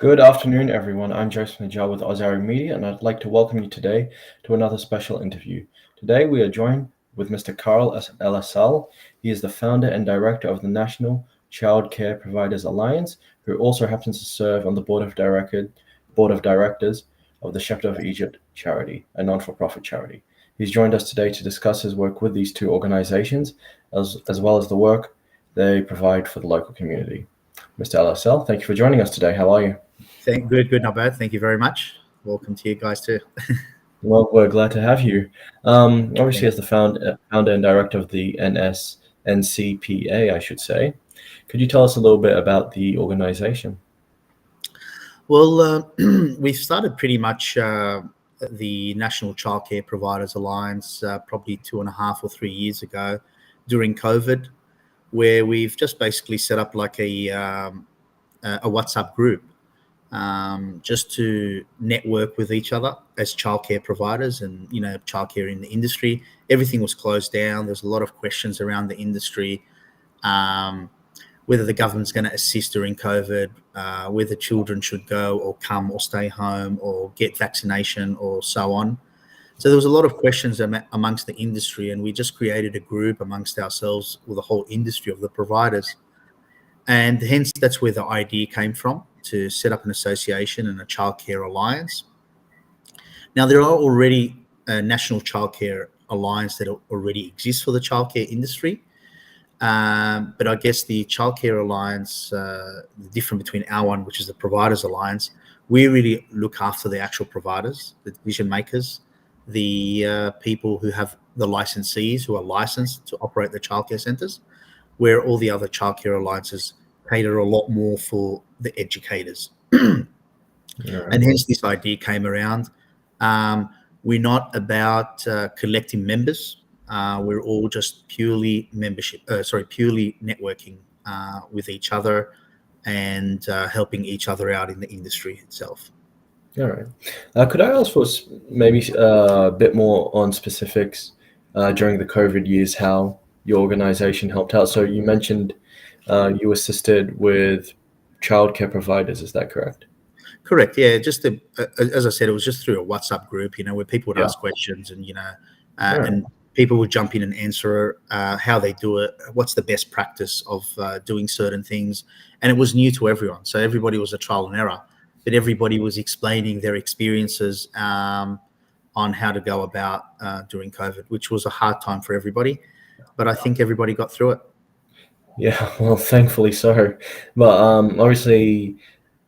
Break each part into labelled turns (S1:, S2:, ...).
S1: Good afternoon, everyone. I'm Joseph Najjar with Ozari Media, and I'd like to welcome you today to another special interview. Today, we are joined with Mr. Carl Elassal. He is the founder and director of the National Childcare Providers Alliance, who also happens to serve on the board of directors of the Shepherd of Egypt charity, a non-for-profit charity. He's joined us today to discuss his work with these two organizations, as well as the work they provide for the local community. Mr. Elassal, thank you for joining us today. How are you?
S2: Good, not bad. Thank you very much. Welcome to you guys too.
S1: Well, we're glad to have you. Obviously, as the founder and director of the NCPA, I should say, could you tell us a little bit about the organization?
S2: Well, we've started pretty much the National Childcare Providers Alliance probably 2.5 or 3 years ago during COVID, where we've just basically set up like a WhatsApp group just to network with each other as childcare providers and, childcare in the industry. Everything was closed down. There's a lot of questions around the industry, whether the government's going to assist during COVID, whether children should go or come or stay home or get vaccination or so on. So there was a lot of questions amongst the industry, and we just created a group amongst ourselves with the whole industry of the providers. And hence, that's where the idea came from, to set up an association and a childcare alliance. Now, there are already a national childcare alliance that already exists for the childcare industry. But I guess the childcare alliance, the difference between our one, which is the providers alliance, we really look after the actual providers, the decision makers, the people who have the licensees who are licensed to operate the childcare centres, where all the other childcare alliances cater a lot more for the educators. And hence this idea came around. We're not about collecting members. We're all just purely purely networking with each other and helping each other out in the industry itself.
S1: All right. Could I ask for maybe a bit more on specifics during the COVID years, how your organization helped out? So you mentioned you assisted with childcare providers. Is that correct?
S2: Correct. Yeah. As I said, it was just through a WhatsApp group, where people would ask questions and, and people would jump in and answer how they do it, what's the best practice of doing certain things. And it was new to everyone. So everybody was a trial and error, but everybody was explaining their experiences on how to go about during COVID, which was a hard time for everybody. But I think everybody got through it.
S1: Yeah, well, thankfully so. But obviously,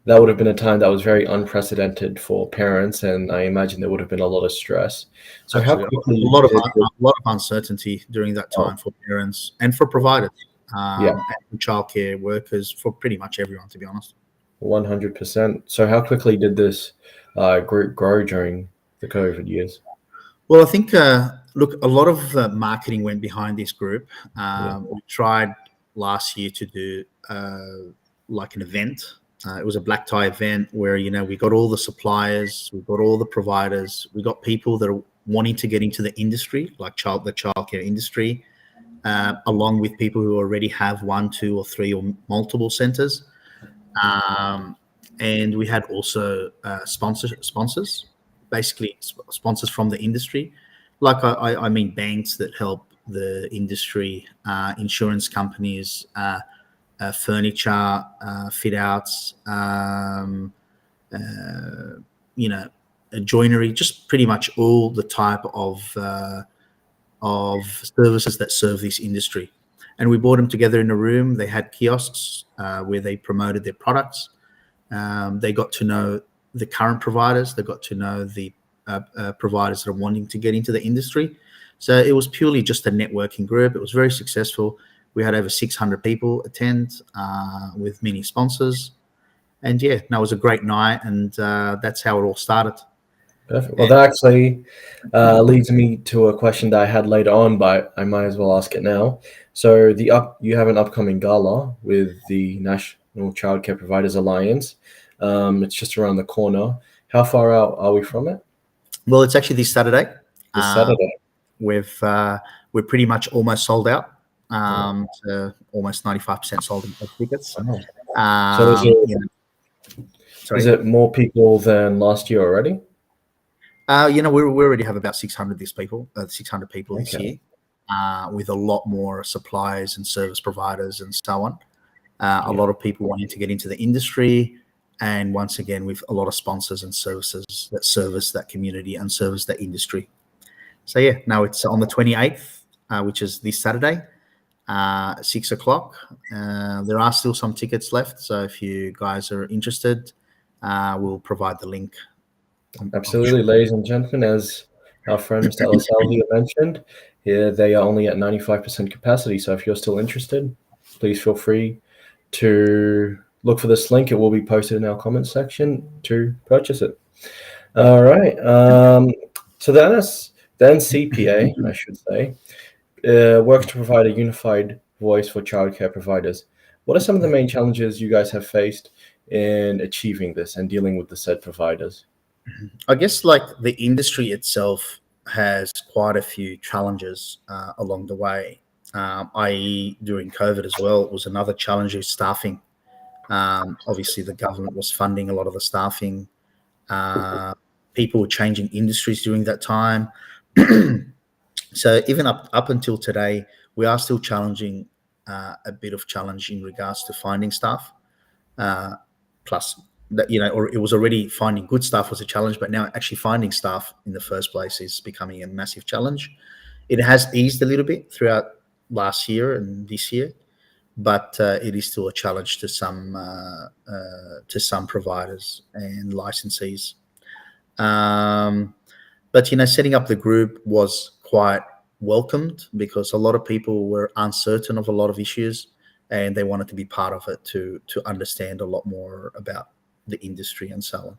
S1: that would have been a time that was very unprecedented for parents, and I imagine there would have been a lot of stress. So
S2: Absolutely.
S1: how quickly
S2: a lot of uncertainty during that time for parents and for providers, and for childcare workers, for pretty much everyone, to be honest.
S1: 100%. So how quickly did this group grow during the COVID years?
S2: Well, I think, look, a lot of marketing went behind this group. We tried last year to do like an event. It was a black tie event where, we got all the suppliers, we got all the providers, we got people that are wanting to get into the industry, like the childcare industry, along with people who already have 1, 2, or 3 or multiple centres. And we had also sponsors, basically sponsors from the industry. Like I mean banks that help the industry, insurance companies, furniture, fit outs, joinery, just pretty much all the type of services that serve this industry. And we brought them together in a room. They had kiosks where they promoted their products. They got to know the current providers. They got to know the providers that are wanting to get into the industry. So it was purely just a networking group. It was very successful. We had over 600 people attend with many sponsors. And it was a great night. And that's how it all started.
S1: Perfect. Well, that actually leads me to a question that I had later on, but I might as well ask it now. So you have an upcoming gala with the National Childcare Providers Alliance. It's just around the corner. How far out are we from it?
S2: Well, it's actually this Saturday.
S1: This Saturday.
S2: We're pretty much almost sold out. So almost 95% sold in tickets.
S1: So
S2: Sorry.
S1: Is it more people than last year already?
S2: We already have about 600 people this
S1: Okay.
S2: year, with a lot more suppliers and service providers and so on. A
S1: Yeah.
S2: lot of people wanting to get into the industry, and once again, with a lot of sponsors and services that service that community and service that industry. So yeah, now it's on the 28th, which is this Saturday, 6 o'clock. There are still some tickets left, so if you guys are interested, we'll provide the link. I'm
S1: Absolutely,
S2: sure.
S1: ladies and gentlemen, as our friend Mr. Elassal here mentioned, here they are only at 95% capacity. So if you're still interested, please feel free to look for this link. It will be posted in our comments section to purchase it. All right. So the NCPA, I should say, works to provide a unified voice for childcare providers. What are some of the main challenges you guys have faced in achieving this and dealing with the said providers?
S2: I guess like the industry itself has quite a few challenges along the way. I.e., during COVID as well, was another challenge is staffing. Obviously, the government was funding a lot of the staffing. Uh, People were changing industries during that time. So even up until today, we are still challenging a bit of challenge in regards to finding staff. Uh, Plus, that or it was already finding good staff was a challenge, but now actually finding staff in the first place is becoming a massive challenge. It has eased a little bit throughout last year and this year, but it is still a challenge to some providers and licensees. But setting up the group was quite welcomed because a lot of people were uncertain of a lot of issues, and they wanted to be part of it to understand a lot more about the industry and so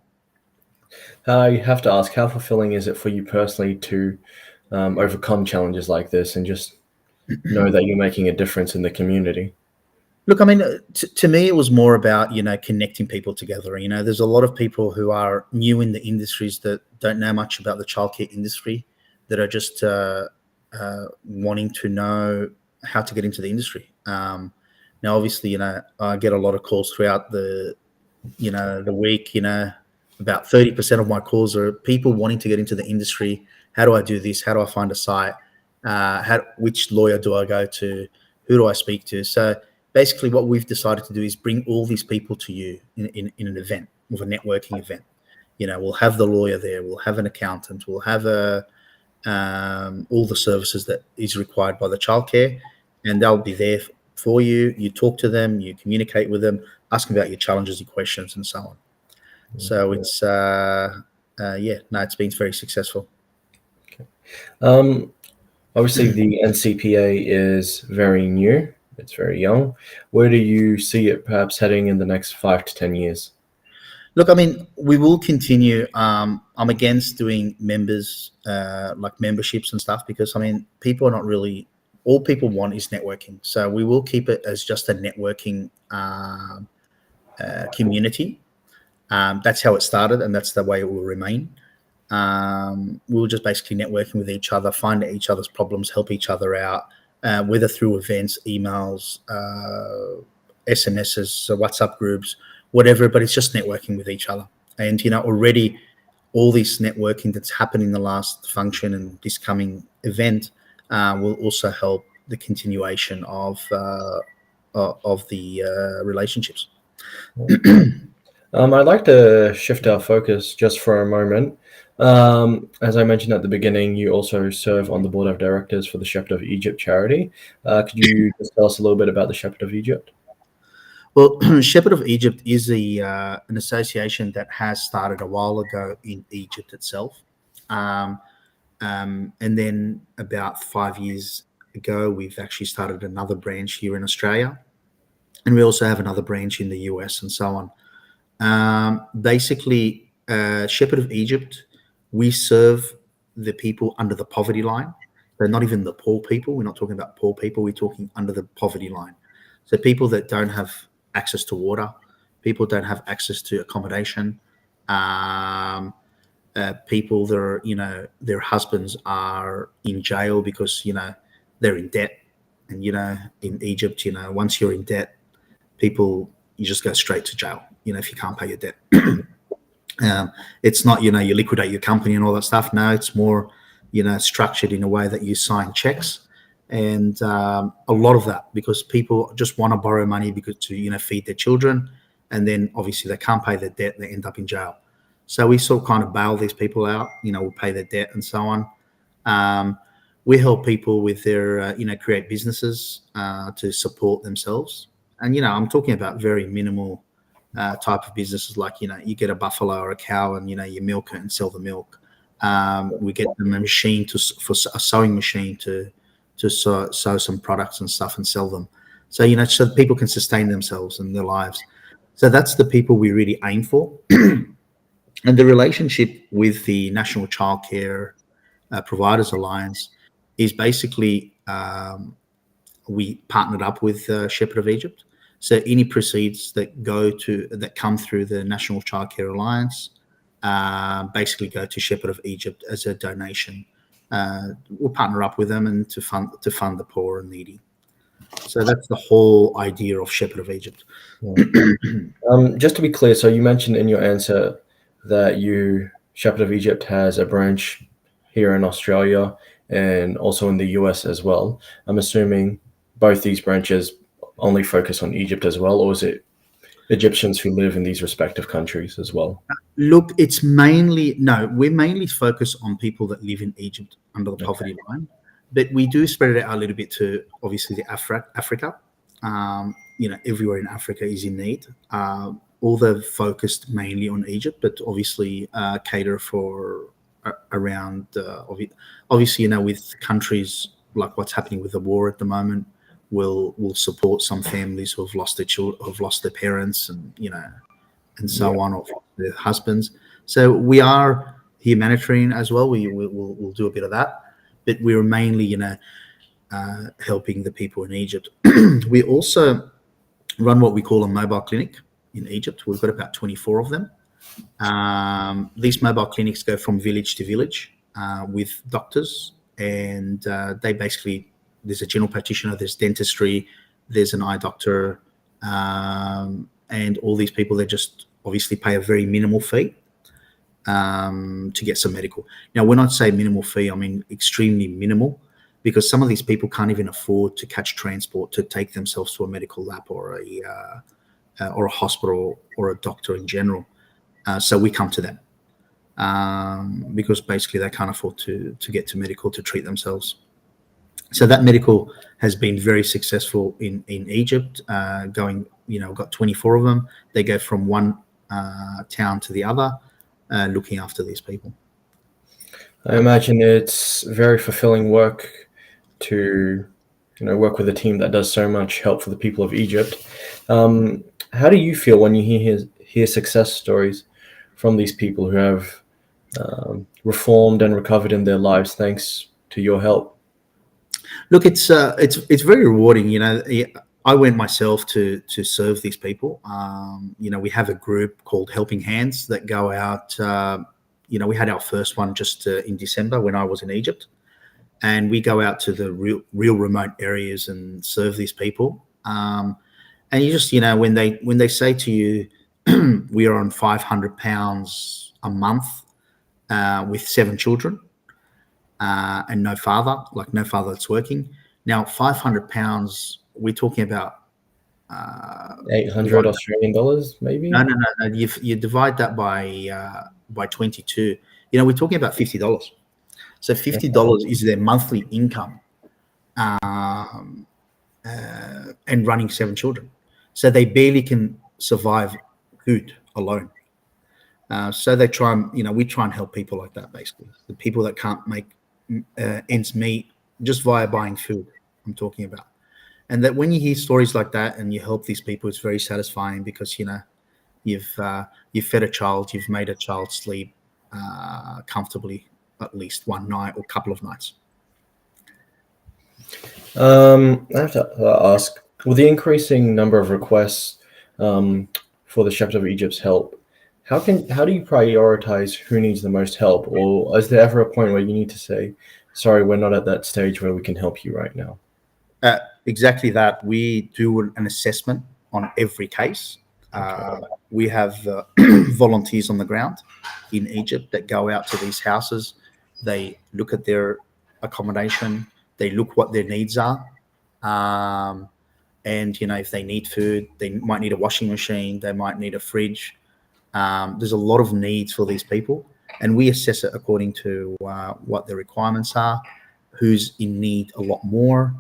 S2: on.
S1: I have to ask, how fulfilling is it for you personally to overcome challenges like this and just know that you're making a difference in the community?
S2: Look, I mean, to me, it was more about connecting people together. There's a lot of people who are new in the industries that don't know much about the childcare industry, that are just wanting to know how to get into the industry. Now, obviously, I get a lot of calls throughout the week. About 30% of my calls are people wanting to get into the industry. How do I do this? How do I find a site? Which lawyer do I go to? Who do I speak to? So basically, what we've decided to do is bring all these people to you in an event, with a networking event. We'll have the lawyer there. We'll have an accountant. We'll have all the services that is required by the childcare, and they'll be there for you. You talk to them, you communicate with them, ask them about your challenges, your questions, and so on. So it's it's been very successful.
S1: Um, Obviously, the NCPA is very new. It's very young. Where do you see it perhaps heading in the next 5 to 10 years?
S2: Look, I mean, we will continue. I'm against doing members like memberships and stuff because I mean, people are not really. All people want is networking. So we will keep it as just a networking community. That's how it started, and that's the way it will remain. We were just basically networking with each other, find each other's problems, help each other out, whether through events, emails, SMSs, so WhatsApp groups, whatever. But it's just networking with each other. And already all this networking that's happened in the last function and this coming event will also help the continuation of the relationships.
S1: I'd like to shift our focus just for a moment. As I mentioned at the beginning, you also serve on the board of directors for the Shepherd of Egypt charity. Could you just tell us a little bit about the Shepherd of Egypt?
S2: Well, Shepherd of Egypt is an association that has started a while ago in Egypt itself. And then about 5 years ago, we've actually started another branch here in Australia. And we also have another branch in the US and so on. Basically, Shepherd of Egypt, we serve the people under the poverty line. They're not even the poor people. We're not talking about poor people. We're talking under the poverty line. So people that don't have access to water, people don't have access to accommodation, people that are, their husbands are in jail because, they're in debt. And, in Egypt, once you're in debt, you just go straight to jail. if you can't pay your debt. It's not, you liquidate your company and all that stuff. No, it's more, structured in a way that you sign checks. And a lot of that, because people just want to borrow money because to, feed their children. And then obviously they can't pay their debt, they end up in jail. So we sort of kind of bail these people out, we'll pay their debt and so on. We help people with their, create businesses to support themselves. And, I'm talking about very minimal type of businesses, like, you get a buffalo or a cow and, you milk it and sell the milk. We get them a machine for a sewing machine to sew some products and stuff and sell them. So, so that people can sustain themselves and their lives. So that's the people we really aim for. And the relationship with the National Childcare Providers Alliance is basically we partnered up with Shepherd of Egypt. So any proceeds that come through the National Childcare Alliance basically go to Shepherd of Egypt as a donation. We'll partner up with them and to fund the poor and needy. So that's the whole idea of Shepherd of Egypt.
S1: Just to be clear, so you mentioned in your answer that Shepherd of Egypt has a branch here in Australia and also in the US as well. I'm assuming both these branches only focus on Egypt as well, or is it Egyptians who live in these respective countries as well?
S2: Look, we're mainly focused on people that live in Egypt under the poverty line, but we do spread it out a little bit to obviously the Africa. Everywhere in Africa is in need. Although focused mainly on Egypt, but obviously cater for around, obviously, with countries like what's happening with the war at the moment, will support some families who have lost their children, who have lost their parents, and and so on, or their husbands. So we are humanitarian as well. We'll do a bit of that, but we're mainly helping the people in Egypt. We also run what we call a mobile clinic in Egypt. We've got about 24 of them. These mobile clinics go from village to village with doctors, and they basically, there's a general practitioner, there's dentistry, there's an eye doctor, and all these people, they just obviously pay a very minimal fee to get some medical. Now, when I say minimal fee, I mean extremely minimal, because some of these people can't even afford to catch transport to take themselves to a medical lab or a hospital or a doctor in general. So we come to them because basically they can't afford to get to medical to treat themselves. So that medical has been very successful in Egypt. We've got 24 of them. They go from one town to the other, looking after these people.
S1: I imagine it's very fulfilling work to work with a team that does so much help for the people of Egypt. How do you feel when you hear success stories from these people who have reformed and recovered in their lives thanks to your help?
S2: Look, it's very rewarding. I went myself to serve these people. We have a group called Helping Hands that go out. We had our first one just in December when I was in Egypt, and we go out to the real remote areas and serve these people. And you just, when they say to you, we are on £500 a month with 7 children and no father that's working. Now, £500, we're talking about
S1: 800 Australian dollars, maybe?
S2: No. You divide that by 22. We're talking about $50. So $50 is their monthly income, and running 7 children. So they barely can survive food alone. So they try and, we try and help people like that, basically. The people that can't make ends meet just via buying food, I'm talking about. And that when you hear stories like that and you help these people, it's very satisfying because, you've fed a child, you've made a child sleep comfortably at least one night or a couple of nights.
S1: I have to ask, with the increasing number of requests for the Shepherd of Egypt's help, how do you prioritize who needs the most help? Or is there ever a point where you need to say, sorry, we're not at that stage where we can help you right now?
S2: Exactly that. We do an assessment on every case. We have volunteers on the ground in Egypt that go out to these houses. They look at their accommodation. They look what their needs are. And, if they need food, they might need a washing machine. They might need a fridge. There's a lot of needs for these people. And we assess it according to what their requirements are, who's in need a lot more.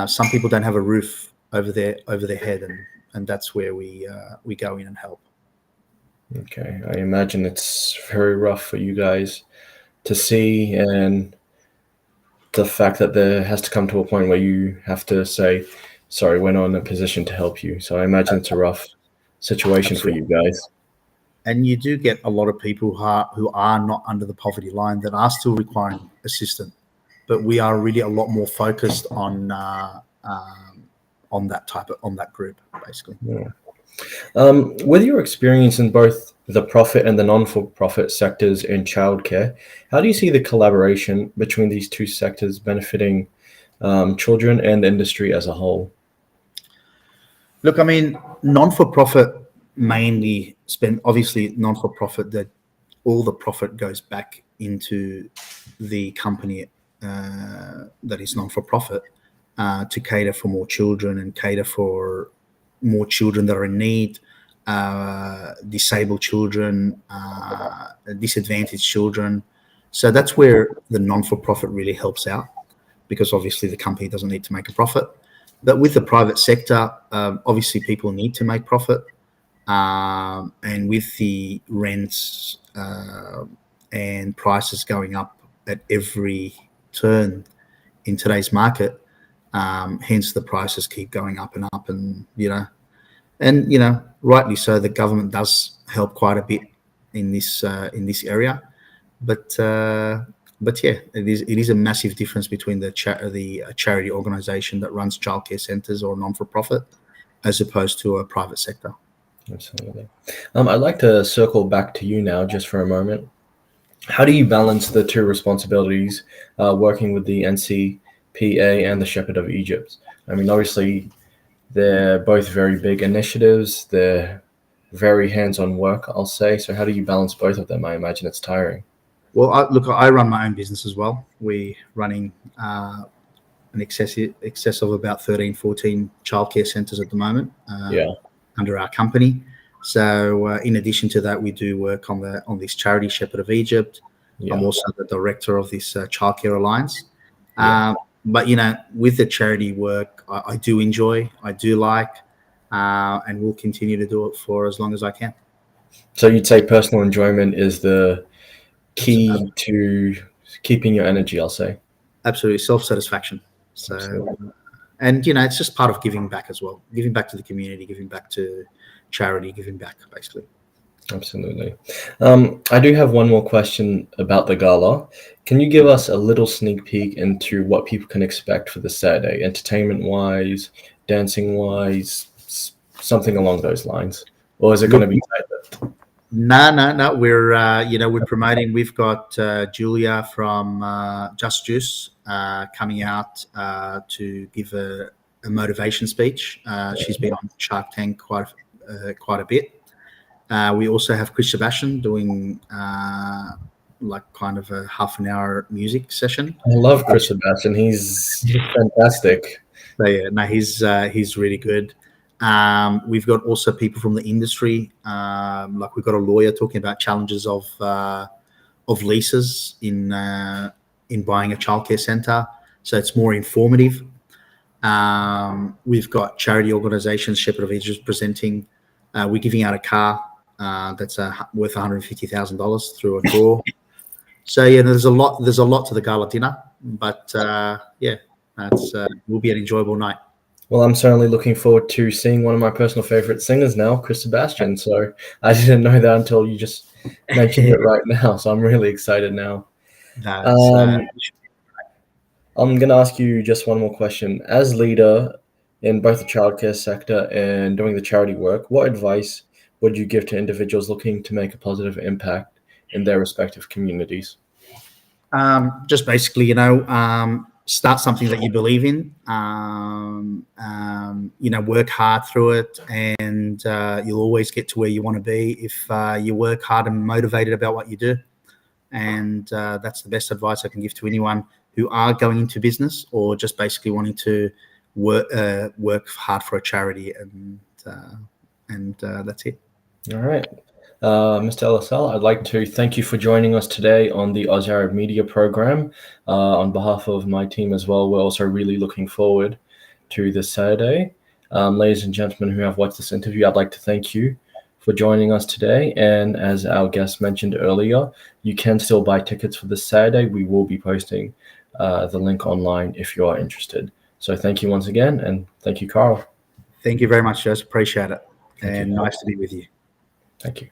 S2: Some people don't have a roof over their head, and that's where we go in and help.
S1: Okay, I imagine it's very rough for you guys to see, and the fact that there has to come to a point where you have to say, sorry, we're not in a position to help you. So I imagine it's a rough situation
S2: Absolutely.
S1: for you guys.
S2: And you do get a lot of people who are not under the poverty line that are still requiring assistance, but we are really a lot more focused on that group, basically.
S1: Yeah. With your experience in both the profit and the non-for-profit sectors in childcare, how do you see the collaboration between these two sectors benefiting children and the industry as a whole?
S2: Look, I mean, non-for-profit mainly obviously non-for-profit, that all the profit goes back into the company that is non-for-profit to cater for more children and cater for more children that are in need, disabled children, disadvantaged children. So that's where the non-for-profit really helps out, because obviously the company doesn't need to make a profit. But with the private sector, obviously people need to make profit. And with the rents and prices going up at every turn in today's market, hence the prices keep going up and up, and rightly so. The government does help quite a bit in this area, but yeah, it is a massive difference between the charity organisation that runs childcare centres or non-for-profit as opposed to a private sector.
S1: Absolutely. I'd like to circle back to you now just for a moment. How do you balance the two responsibilities working with the NCPA and the Shepherd of Egypt? I mean, obviously, they're both very big initiatives. They're very hands-on work, I'll say. So how do you balance both of them? I imagine it's tiring.
S2: Well, I run my own business as well. We're running an excess of about 13, 14 childcare centres at the moment under our company. So in addition to that, we do work on this charity, Shepherd of Egypt. Yeah. I'm also the director of this Childcare Alliance. But, with the charity work, I do enjoy, I do like, and will continue to do it for as long as I can.
S1: So you'd say personal enjoyment is the key to keeping your energy, I'll say.
S2: Absolutely. Self-satisfaction. So, absolutely. And, it's just part of giving back as well, giving back to the community, giving back to charity, giving back, basically.
S1: Absolutely. I do have one more question about the gala. Can you give us a little sneak peek into what people can expect for the Saturday, entertainment-wise, dancing-wise, something along those lines? Or is it going to be tight?
S2: No. We're promoting. We've got Julia from Just Juice coming out to give a motivation speech. She's been on Shark Tank quite a bit. We also have Chris Sebastian doing kind of a half an hour music session.
S1: I love Chris Sebastian. He's fantastic.
S2: So yeah, he's really good. We've got also people from the industry. We've got a lawyer talking about challenges of leases in buying a childcare centre. So it's more informative. We've got charity organisations, Shepherd of Egypt, presenting. We're giving out a car that's worth $150,000 through a draw. So yeah, there's a lot to the Gala Dinner, but will be an enjoyable night.
S1: Well, I'm certainly looking forward to seeing one of my personal favorite singers now, Chris Sebastian. So I didn't know that until you just mentioned it right now. So I'm really excited now. I'm going to ask you just one more question. As leader in both the childcare sector and doing the charity work, what advice would you give to individuals looking to make a positive impact in their respective communities?
S2: Just basically, start something that you believe in, work hard through it, and you'll always get to where you want to be if you work hard and motivated about what you do. And that's the best advice I can give to anyone who are going into business or just basically wanting to work hard for a charity. And that's it.
S1: All right. Mr. Elassal, I'd like to thank you for joining us today on the Oz Arab Media Program. On behalf of my team as well, we're also really looking forward to this Saturday. Ladies and gentlemen who have watched this interview, I'd like to thank you for joining us today. And as our guest mentioned earlier, you can still buy tickets for this Saturday. We will be posting the link online if you are interested. So thank you once again, and thank you, Carl.
S2: Thank you very much, Joseph. Appreciate it.
S1: Thank you.
S2: Nice to be with you.
S1: Thank you.